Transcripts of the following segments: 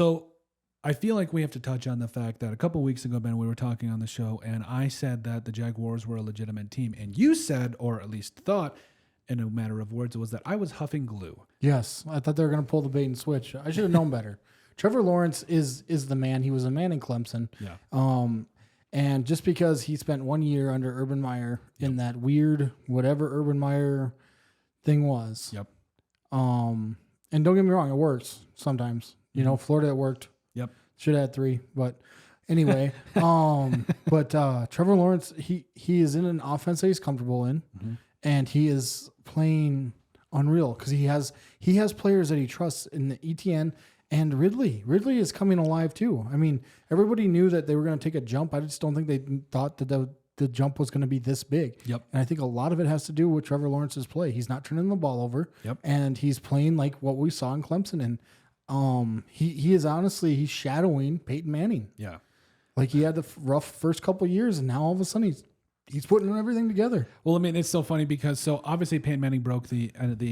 So I feel like we have to touch on the fact that a couple weeks ago, Ben, we were talking on the show, and I said that the Jaguars were a legitimate team. And you said, or at least thought, in a matter of words, was that I was huffing glue. Yes, I thought they were going to pull the bait and switch. I should have known better. Trevor Lawrence is the man. He was a man in Clemson. Yeah. And just because he spent 1 year under Urban Meyer in that weird whatever Urban Meyer thing was. Yep. And don't get me wrong, it works sometimes. You know, Florida, it worked. Yep. Should have had 3, but anyway. But Trevor Lawrence, he is in an offense that he's comfortable in, and he is playing unreal because he has players that he trusts in the ETN and Ridley. Ridley is coming alive too. I mean, everybody knew that they were going to take a jump. I just don't think they thought that the jump was going to be this big. Yep. And I think a lot of it has to do with Trevor Lawrence's play. He's not turning the ball over. Yep. And he's playing like what we saw in Clemson. And he is honestly, he's shadowing Peyton Manning. Yeah. Like he had the rough first couple of years, and now all of a sudden he's putting everything together. Well, I mean, it's so funny because obviously Peyton Manning broke the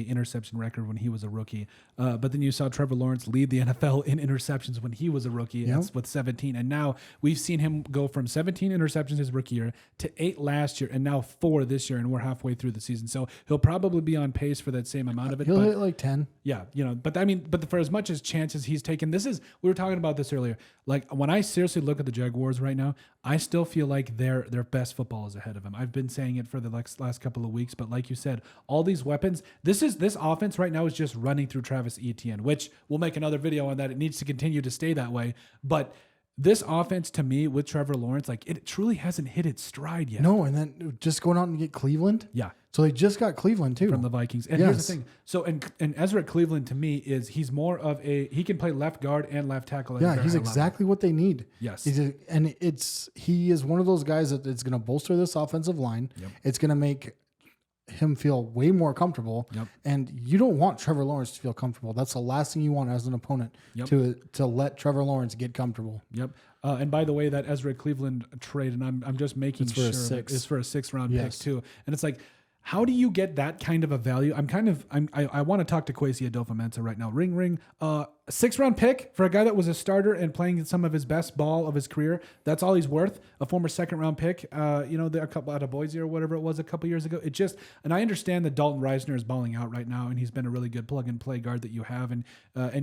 interception record when he was a rookie, but then you saw Trevor Lawrence lead the NFL in interceptions when he was a rookie. That's with 17, and now we've seen him go from 17 interceptions his rookie year to 8 last year, and now 4 this year, and we're halfway through the season. So he'll probably be on pace for that same amount of it. He'll hit like 10. Yeah, but for as much as chances he's taken, we were talking about this earlier. Like when I seriously look at the Jaguars right now, I still feel like their best football is ahead of him. I've been saying it for the last couple of weeks, but like you said, all these weapons, this offense right now is just running through Travis Etienne, which we'll make another video on that. It needs to continue to stay that way. But this offense to me with Trevor Lawrence, like it truly hasn't hit its stride yet. No, and then just going out and get Cleveland. Yeah. So they just got Cleveland too. From the Vikings. And here's the thing. So and Ezra Cleveland to me he's more of he can play left guard and left tackle. Yeah, he's exactly what they need. Yes. He is one of those guys that it's going to bolster this offensive line. Yep. It's going to make him feel way more comfortable. Yep. And you don't want Trevor Lawrence to feel comfortable. That's the last thing you want as an opponent, to let Trevor Lawrence get comfortable. Yep. And by the way, that Ezra Cleveland trade, and I'm just making sure it's for a 6th round pick too. And it's like, how do you get that kind of a value? I want to talk to Kwesi Adolfo-Mensah right now. Ring. 6th round pick for a guy that was a starter and playing some of his best ball of his career. That's all he's worth. A former 2nd round pick, a couple out of Boise or whatever it was a couple years ago. And I understand that Dalton Reisner is balling out right now, and he's been a really good plug and play guard that you have, and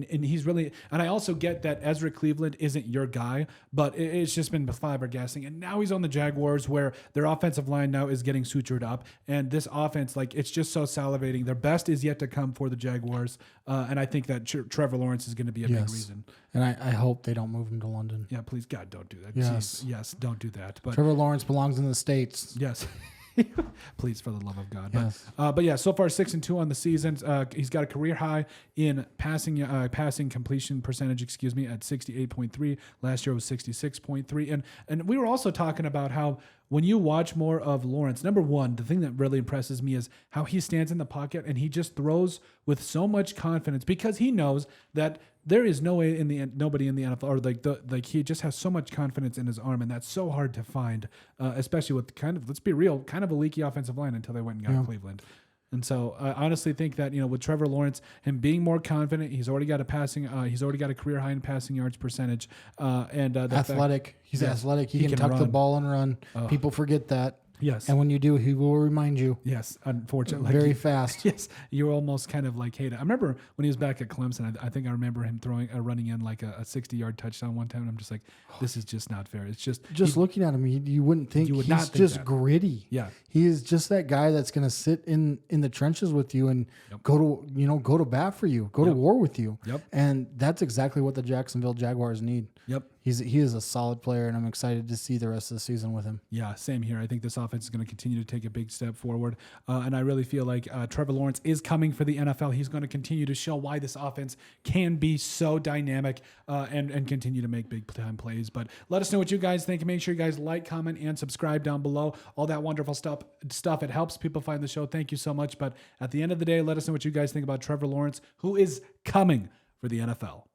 he's really. And I also get that Ezra Cleveland isn't your guy, but it's just been flabbergasting. And now he's on the Jaguars, where their offensive line now is getting sutured up, and this offense, like, it's just so salivating. Their best is yet to come for the Jaguars, and I think that Trevor Lawrence is going to be a big reason. And I hope they don't move him to London. Yeah, please, God, don't do that. Yes. Jeez, yes, don't do that. But Trevor Lawrence belongs in the States. Yes. Please, for the love of God. Yes. But yeah, so far 6-2 on the season. He's got a career high in passing completion percentage, at 68.3. Last year was 66.3. And we were also talking about how when you watch more of Lawrence, number one, the thing that really impresses me is how he stands in the pocket and he just throws with so much confidence because he knows that there is nobody in the NFL, or he just has so much confidence in his arm, and that's so hard to find, especially with let's be real, kind of a leaky offensive line until they went and got Cleveland. And so I honestly think that, with Trevor Lawrence, him being more confident, he's already got a career high in passing yards percentage, and athletic. He's athletic. He can tuck run the ball and run. People forget that. Yes. And when you do, he will remind you. Yes, unfortunately. Very fast. Yes. You almost kind of hate it. I remember when he was back at Clemson, I think I remember him running in like a 60-yard touchdown one time. And I'm just like, this is just not fair. It's just looking at him, you wouldn't think he's not just gritty. Yeah. He is just that guy that's going to sit in the trenches with you and go to bat for you, go to war with you. Yep. And that's exactly what the Jacksonville Jaguars need. Yep. He is a solid player, and I'm excited to see the rest of the season with him. Yeah, same here. I think this offense is going to continue to take a big step forward, and I really feel like Trevor Lawrence is coming for the NFL. He's going to continue to show why this offense can be so dynamic and continue to make big-time plays. But let us know what you guys think. Make sure you guys like, comment, and subscribe down below. All that wonderful stuff. It helps people find the show. Thank you so much. But at the end of the day, let us know what you guys think about Trevor Lawrence, who is coming for the NFL.